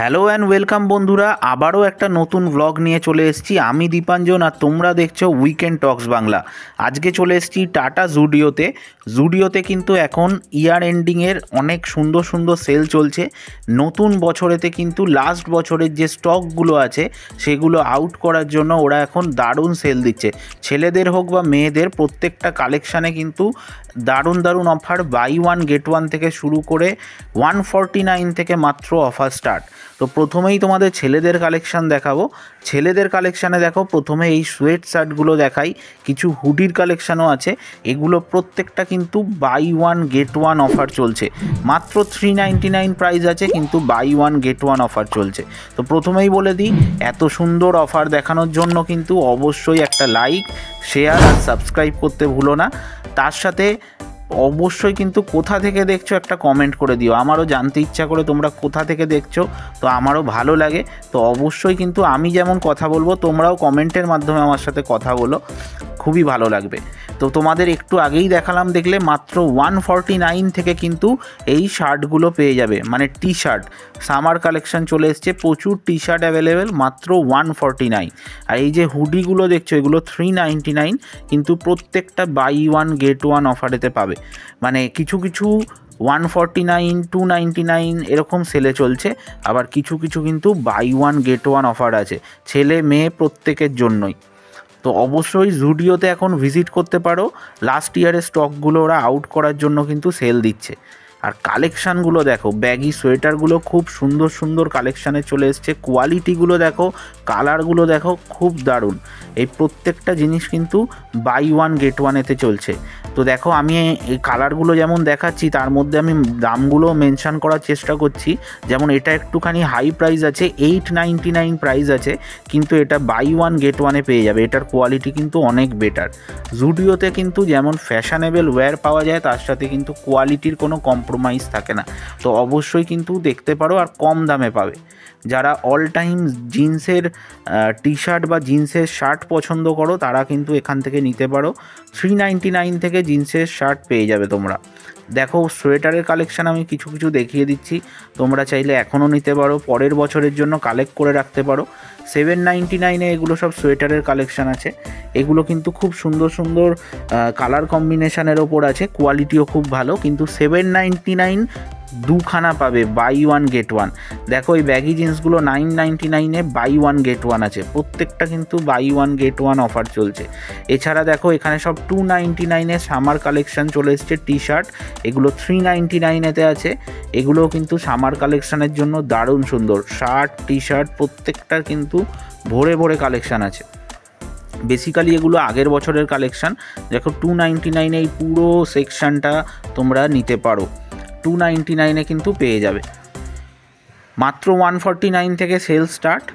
Hello and welcome বন্ধুরা, আবারও একটা নতুন ব্লগ নিয়ে চলে এসেছি। আমি দীপাঞ্জন আর তোমরা দেখছো উইকেন্ড টক্স বাংলা। আজকে চলে এসেছি টাটা জুডিওতে। জুডিওতে কিন্তু এখন ইয়ার এন্ডিংয়ের অনেক সুন্দর সুন্দর সেল চলছে। নতুন বছরেতে কিন্তু লাস্ট বছরের যে স্টকগুলো আছে সেগুলো আউট করার জন্য ওরা এখন দারুণ সেল দিচ্ছে। ছেলেদের হোক বা মেয়েদের প্রত্যেকটা কালেকশানে কিন্তু দারুণ দারুণ offer, buy one get one থেকে শুরু করে 149 থেকে মাত্র অফার স্টার্ট। তো প্রথমেই তোমাদের ছেলেদের কালেকশান দেখাবো। ছেলেদের কালেকশানে দেখো, প্রথমে এই সোয়েট শার্টগুলো দেখাই, কিছু হুডির কালেকশানও আছে। এগুলো প্রত্যেকটা কিন্তু buy one get one offer চলছে। মাত্র 399 প্রাইস আছে, কিন্তু buy one get one offer চলছে। তো প্রথমেই বলে দিই, এত সুন্দর অফার দেখানোর জন্য কিন্তু অবশ্যই একটা লাইক, শেয়ার আর সাবস্ক্রাইব করতে ভুলো না। তার সাথে অবশ্যই কিন্তু কোথা থেকে দেখছো একটা কমেন্ট করে দিও, আমারও জানতে ইচ্ছা করে তোমরা কোথা থেকে দেখছো, তো আমারও ভালো লাগে। তো অবশ্যই কিন্তু আমি যেমন কথা বলবো তোমরাও কমেন্টের মাধ্যমে আমার সাথে কথা বলো, খুবই ভালো লাগবে। তো তোমাদের একটু আগেই দেখালাম, দেখলে মাত্র 149 থেকে কিন্তু এই শার্টগুলো পেয়ে যাবে, মানে টি শার্ট। সামার কালেকশান চলে এসছে, প্রচুর টি শার্ট অ্যাভেলেবেল, মাত্র 149। আর এই যে হুডিগুলো দেখছো এগুলো 399, কিন্তু প্রত্যেকটা বাই ওয়ান গেট ওয়ান অফারেতে পাবে। মানে কিছু কিছু 149, 299 এরকম সেলে চলছে, আবার কিছু কিছু কিন্তু buy one get one offer আছে, ছেলে মেয়ে প্রত্যেকের জন্যই। তো অবশ্যই জুডিওতে এখন ভিজিট করতে পারো। লাস্ট ইয়ারের স্টকগুলো ওরা আউট করার জন্য কিন্তু সেল দিচ্ছে। আর কালেকশানগুলো দেখো, ব্যাগি সোয়েটারগুলো খুব সুন্দর সুন্দর কালেকশানে চলে এসছে। কোয়ালিটিগুলো দেখো, কালারগুলো দেখো, খুব দারুণ। এই প্রত্যেকটা জিনিস কিন্তু বাই ওয়ান গেট ওয়ানেতে চলছে। তো দেখো, আমি এই কালারগুলো যেমন দেখাচ্ছি তার মধ্যে আমি দামগুলো মেনশান করার চেষ্টা করছি। যেমন এটা একটুখানি হাই প্রাইস আছে, 899 প্রাইস আছে, কিন্তু এটা বাই ওয়ান গেট ওয়ানে পেয়ে যাবে। এটার কোয়ালিটি কিন্তু অনেক বেটার। জুডিওতে কিন্তু যেমন ফ্যাশনেবল ওয়্যার পাওয়া যায়, তার সাথে কিন্তু কোয়ালিটির কোনো কম্প্রোমাইজ থাকে না। তো অবশ্যই কিন্তু দেখতে পারো, আর কম দামে পাবে। যারা অল টাইম জিন্সের টি শার্ট বা জিন্সের শার্ট পছন্দ করো তারা কিন্তু এখান থেকে নিতে পারো। 399 থেকে জিন্সের শার্ট পেয়ে যাবে তোমরা। দেখো, সোয়েটারের কালেকশান আমি কিছু কিছু দেখিয়ে দিচ্ছি, তোমরা চাইলে এখনও নিতে পারো, পরের বছরের জন্য কালেক্ট করে রাখতে পারো। 799 এগুলো সব সোয়েটারের কালেকশান আছে। এগুলো কিন্তু খুব সুন্দর সুন্দর কালার কম্বিনেশানের ওপর আছে, কোয়ালিটিও খুব ভালো। কিন্তু 799 দুখানা পাবে, বাই ওয়ান গেট ওয়ান। দেখো, এই ব্যাগি জিন্সগুলো 999 বাই ওয়ান গেট ওয়ান আছে, প্রত্যেকটা কিন্তু buy one get one offer চলছে। এছাড়া দেখো, এখানে সব 299 সামার কালেকশান চলে এসছে টি শার্ট, এগুলো 399 আছে। এগুলোও কিন্তু সামার কালেকশানের জন্য দারুণ সুন্দর শার্ট, টি শার্ট, প্রত্যেকটার কিন্তু ভরে ভরে কালেকশান আছে। বেসিক্যালি এগুলো আগের বছরের কালেকশান। দেখো, 299 এই পুরো সেকশানটা তোমরা নিতে পারো, 299 কিন্তু পেয়ে যাবে। মাত্র 149 থেকে সেল স্টার্ট।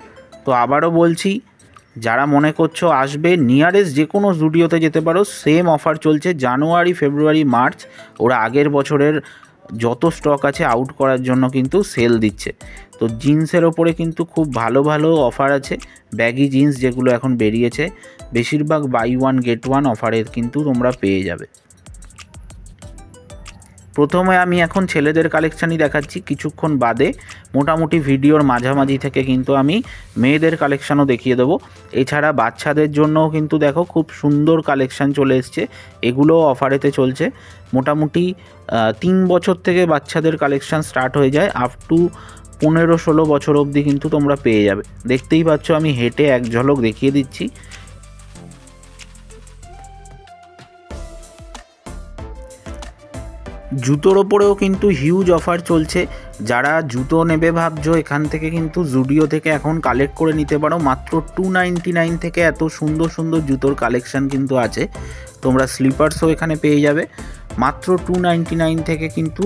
তো আবারও বলছি, যারা মনে করছো আসবে, নিয়ারেস্ট যে কোনো জুডিওতে যেতে পারো, সেম অফার চলছে জানুয়ারি, ফেব্রুয়ারি, মার্চ। ওরা আগের বছরের যত স্টক আছে আউট করার জন্য কিন্তু সেল দিচ্ছে। তো জিন্সের ওপরে কিন্তু খুব ভালো ভালো অফার আছে। ব্যাগি জিন্স যেগুলো এখন বেরিয়েছে, বেশিরভাগ বাই ওয়ান গেট ওয়ান অফারে কিন্তু তোমরা পেয়ে যাবে। প্রথমে আমি এখন ছেলেদের কালেকশানই দেখাচ্ছি, কিছুক্ষণ বাদে মোটামুটি ভিডিওর মাঝামাঝি থেকে কিন্তু আমি মেয়েদের কালেকশানও দেখিয়ে দেবো। এছাড়া বাচ্চাদের জন্যও কিন্তু দেখো খুব সুন্দর কালেকশান চলে এসছে, এগুলোও অফারেতে চলছে। মোটামুটি 3 বছর থেকে বাচ্চাদের কালেকশান স্টার্ট হয়ে যায়, আপ টু 15-16 বছর অবধি কিন্তু তোমরা পেয়ে যাবে। দেখতেই পাচ্ছ, আমি হেঁটে এক ঝলক দেখিয়ে দিচ্ছি। জুতোর ওপরেও কিন্তু হিউজ অফার চলছে। যারা জুতো নেবে ভাবছো, এখান থেকে কিন্তু জুডিও থেকে এখন কালেক্ট করে নিতে পারো। মাত্র 299 থেকে এত সুন্দর সুন্দর জুতোর কালেকশান কিন্তু আছে। তোমরা স্লিপার্সও এখানে পেয়ে যাবে। মাত্র 299 থেকে কিন্তু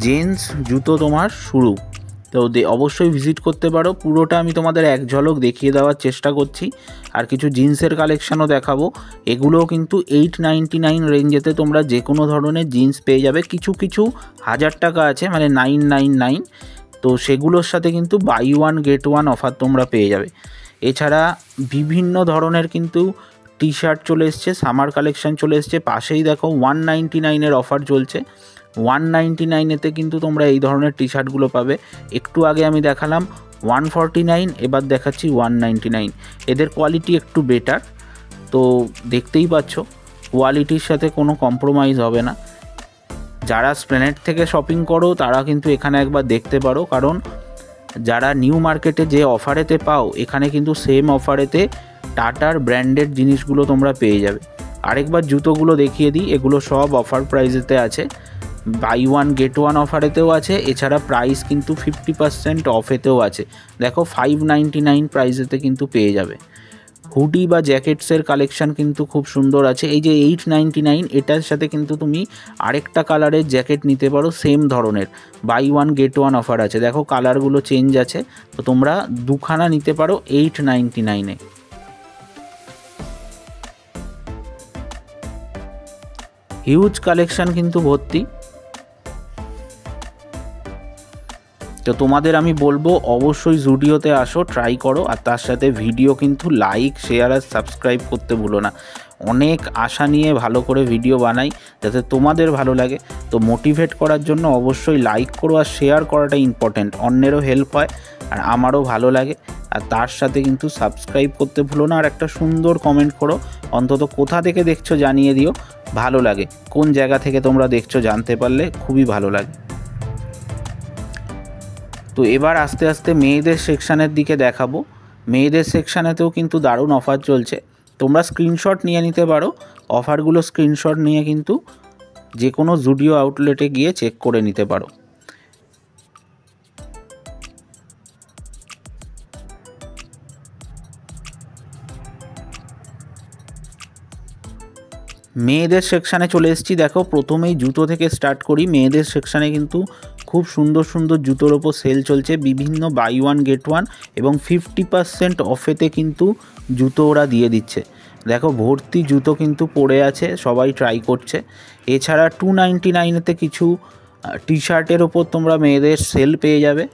জেন্টস জুতো তোমার শুরু। তো অবশ্যই ভিজিট করতে পারো। পুরোটা আমি তোমাদের এক ঝলক দেখিয়ে দেওয়ার চেষ্টা করছি। আর কিছু জিন্সের কালেকশানও দেখাবো। এগুলোও কিন্তু 899 রেঞ্জেতে তোমরা যে কোনো ধরনের জিন্স পেয়ে যাবে। কিছু কিছু 1000 টাকা আছে, মানে 999। তো সেগুলোর সাথে কিন্তু buy one get one offer তোমরা পেয়ে যাবে। এছাড়া বিভিন্ন ধরনের কিন্তু টি শার্ট চলে এসছে, সামার কালেকশান চলে এসছে। পাশেই দেখো 199 অফার চলছে। 199 কিন্তু তোমরা এই ধরনের টি শার্টগুলো পাবে। একটু আগে আমি দেখালাম 149, এবার দেখাচ্ছি 199। এদের কোয়ালিটি একটু বেটার, তো দেখতেই পাচ্ছ কোয়ালিটির সাথে কোনো কম্প্রোমাইজ হবে না। যারা স্প্ল্যানেড থেকে শপিং করো তারা কিন্তু এখানে একবার দেখতে পারো, কারণ যারা নিউ মার্কেটে যে অফারেতে পাও এখানে কিন্তু সেম অফারেতে টাটার ব্র্যান্ডেড জিনিসগুলো তোমরা পেয়ে যাবে। আরেকবার জুতোগুলো দেখিয়ে দিই, এগুলো সব অফার প্রাইসেতে আছে, বাই ওয়ান গেট ওয়ান অফারেতেও আছে, এছাড়া প্রাইস কিন্তু 50% অফেতেও আছে। দেখো 599 প্রাইসেতে কিন্তু পেয়ে যাবে। হুডি বা জ্যাকেটসের কালেকশান কিন্তু খুব সুন্দর আছে। এই যে 899, এটার সাথে কিন্তু তুমি আরেকটা কালারের জ্যাকেট নিতে পারো সেম ধরনের, buy one get one offer আছে। দেখো কালারগুলো চেঞ্জ আছে, তো তোমরা দুখানা নিতে পারো 899-এ। হিউজ কালেকশান কিন্তু ভর্তি। তো তোমাদের আমি বলবো অবশ্যই জুডিওতে আসো, ট্রাই করো, আর তার সাথে ভিডিও কিন্তু লাইক, শেয়ার আর সাবস্ক্রাইব করতে ভুলো না। অনেক আশা নিয়ে ভালো করে ভিডিও বানাই যাতে তোমাদের ভালো লাগে। তো মোটিভেট করার জন্য অবশ্যই লাইক করো, আর শেয়ার করাটা ইম্পর্ট্যান্ট, অন্যেরও হেল্প হয় আর আমারও ভালো লাগে। আর তার সাথে কিন্তু সাবস্ক্রাইব করতে ভুলো না, আর একটা সুন্দর কমেন্ট করো, অন্তত কোথা থেকে দেখছো জানিয়ে দিও, ভালো লাগে। কোন জায়গা থেকে তোমরা দেখছো জানতে পারলে খুবই ভালো লাগে। তো এবার আস্তে আস্তে মেয়েদের সেকশানের দিকে দেখাবো। মেয়েদের সেকশানেতেও কিন্তু দারুণ অফার চলছে, তোমরা স্ক্রিনশট নিয়ে নিতে পারো। অফারগুলো স্ক্রিনশট নিয়ে কিন্তু যে কোনো জুডিও আউটলেটে গিয়ে চেক করে নিতে পারো। মেয়েদের সেকশানে চলে এসেছি। দেখো প্রথমেই জুতো থেকে স্টার্ট করি। মেয়েদের সেকশানে কিন্তু খুব সুন্দর সুন্দর জুতোর ওপর সেল চলছে, বিভিন্ন বাই ওয়ান গেট ওয়ান এবং 50% অফেতে কিন্তু জুতো ওরা দিয়ে দিচ্ছে। দেখো ভর্তি জুতো কিন্তু পড়ে আছে, সবাই ট্রাই করছে। এছাড়া 299-এতে কিছু টি শার্টের ওপর তোমরা মেয়েদের সেল পেয়ে যাবে।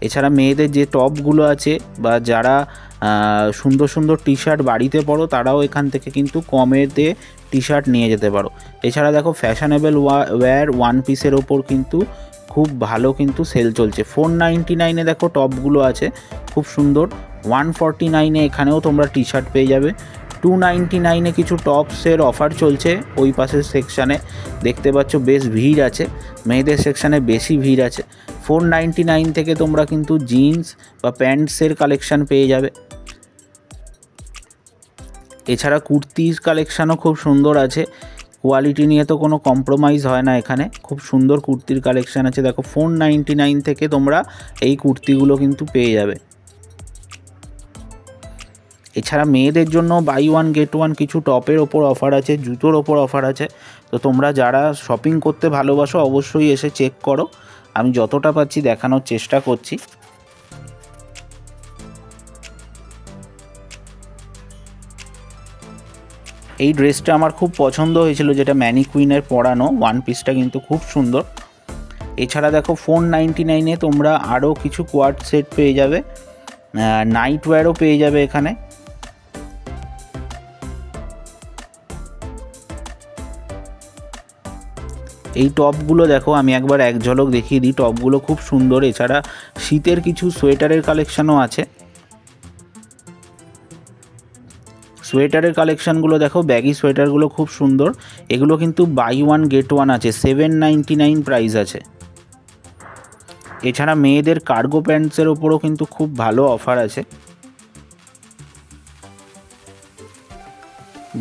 এছাড়া মেয়েদের যে টপগুলো আছে বা যারা সুন্দর সুন্দর টি শার্ট বাড়িতে পরো তারাও এখান থেকে কিন্তু কমেতে টি শার্ট নিয়ে যেতে পারো। এছাড়া দেখো ফ্যাশনেবল ওয়্যার ওয়ান পিসের ওপর কিন্তু খুব ভালো কিন্তু সেল চলছে। 499-এ দেখো টপগুলো আছে খুব সুন্দর। 149-এ এখানেও তোমরা টি শার্ট পেয়ে যাবে। 299-এ কিছু টপসের অফার চলছে ওই পাশের সেকশানে, দেখতে পাচ্ছ বেশ ভিড় আছে, মেয়েদের সেকশানে বেশি ভিড় আছে। 499 থেকে তোমরা কিন্তু জিন্স বা প্যান্টসের কালেকশান পেয়ে যাবে। এছাড়া কুর্তির কালেকশানও খুব সুন্দর আছে, কোয়ালিটি নিয়ে তো কোনো কম্প্রোমাইজ হয় না এখানে, খুব সুন্দর কুর্তির কালেকশান আছে। দেখো 499 থেকে তোমরা এই কুর্তিগুলো কিন্তু পেয়ে যাবে। এছাড়া মেয়েদের জন্য বাই ওয়ান গেট ওয়ান কিছু টপের ওপর অফার আছে, জুতোর ওপর অফার আছে। তো তোমরা যারা শপিং করতে ভালোবাসো অবশ্যই এসে চেক করো, আমি যতটা পাচ্ছি দেখানোর চেষ্টা করছি। এই ড্রেসটা আমার খুব পছন্দ হয়েছিল, যেটা ম্যানিকুইনের পরানো, ওয়ান পিসটা কিন্তু খুব সুন্দর। এছাড়া দেখো 499-এ তোমরা আরও কিছু কোয়ার্ড সেট পেয়ে যাবে, নাইট ওয়্যারও পেয়ে যাবে এখানে। এই টপগুলো দেখো, আমি একবার এক ঝলক দেখিয়ে দিই, টপগুলো খুব সুন্দর। এছাড়া শীতের কিছু সোয়েটারের কালেকশানও আছে। সোয়েটারের কালেকশানগুলো দেখো, ব্যাগি সোয়েটারগুলো খুব সুন্দর, এগুলো কিন্তু বাই ওয়ান গেট ওয়ান আছে, 799 প্রাইস আছে। এছাড়া মেয়েদের কার্গো প্যান্টসের ওপরও কিন্তু খুব ভালো অফার আছে।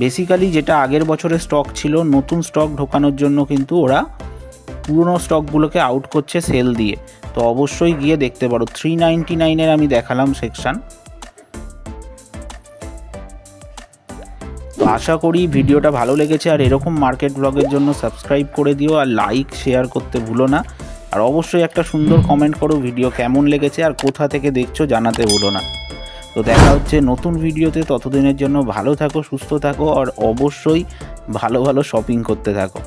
বেসিক্যালি যেটা আগের বছরের স্টক ছিল, নতুন স্টক ঢোকানোর জন্য কিন্তু ওরা পুরনো স্টকগুলোকে আউট করছে সেল দিয়ে, তো অবশ্যই গিয়ে দেখতে পারো। 399-এর আমি দেখালাম সেকশান। তো আশা করি ভিডিওটা ভালো লেগেছে, আর এরকম মার্কেট ব্লগের জন্য সাবস্ক্রাইব করে দিও, আর লাইক শেয়ার করতে ভুলো না, আর অবশ্যই একটা সুন্দর কমেন্ট করো ভিডিও কেমন লেগেছে আর কোথা থেকে দেখছো জানাতে ভুলো না। তো দেখা হচ্ছে নতুন ভিডিওতে, ততদিনের জন্য ভালো থাকো, সুস্থ থাকো, আর অবশ্যই ভালো ভালো শপিং করতে থাকো।